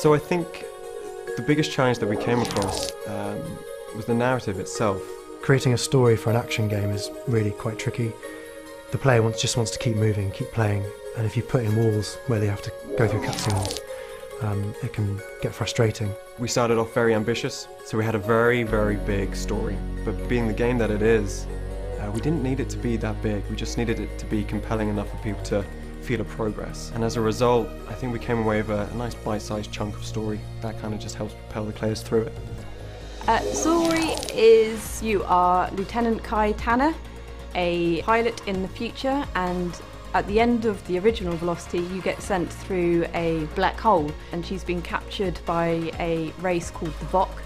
So I think the biggest challenge that we came across was the narrative itself. Creating a story for an action game is really quite tricky. The player just wants to keep moving, keep playing, and if you put in walls where they have to go through cutscenes, it can get frustrating. We started off very ambitious, so we had a very, very big story. But being the game that it is, we didn't need it to be that big. We just needed it to be compelling enough for people to feel a progress. And as a result, I think we came away with a nice bite-sized chunk of story that kind of just helps propel the players through it. Story is you are Lieutenant Kai Tanner, a pilot in the future, and at the end of the original Velocity you get sent through a black hole, and she's been captured by a race called the Vok,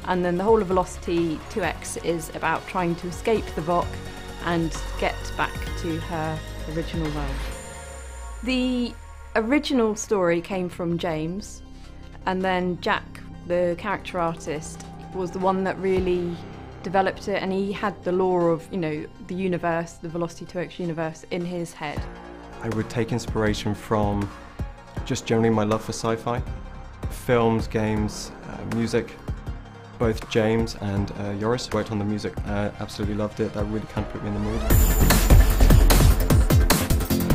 and then the whole of Velocity 2X is about trying to escape the Vok and get back to her original world. The original story came from James, and then Jack, the character artist, was the one that really developed it, and he had the lore of, the universe, the Velocity 2X universe in his head. I would take inspiration from just generally my love for sci-fi, films, games, music. Both James and Joris worked on the music. I absolutely loved it. That really kind of put me in the mood.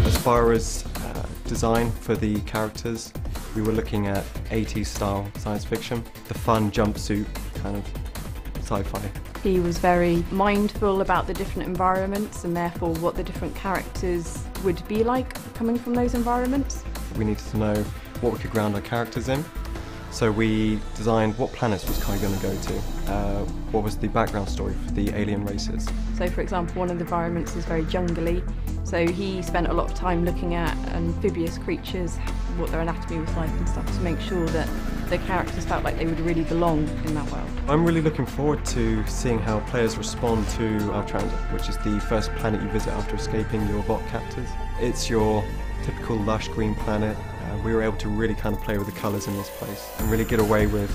As far as design for the characters, we were looking at 80s style science fiction, the fun jumpsuit kind of sci-fi. He was very mindful about the different environments and therefore what the different characters would be like coming from those environments. We needed to know what we could ground our characters in. So we designed what planets was Kai going to go to, what was the background story for the alien races. So for example, one of the environments is very jungly, so he spent a lot of time looking at amphibious creatures, what their anatomy was like and stuff, to make sure that the characters felt like they would really belong in that world. I'm really looking forward to seeing how players respond to Altranda, which is the first planet you visit after escaping your Vok captors. It's your typical lush green planet. We were able to really kind of play with the colours in this place and really get away with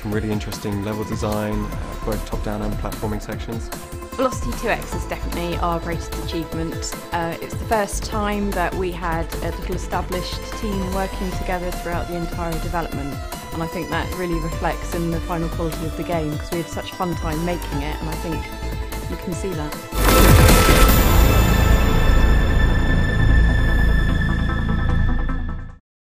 some really interesting level design, both top-down and platforming sections. Velocity 2X is definitely our greatest achievement. It's the first time that we had a little established team working together throughout the entire development, and I think that really reflects in the final quality of the game because we had such a fun time making it, and I think you can see that.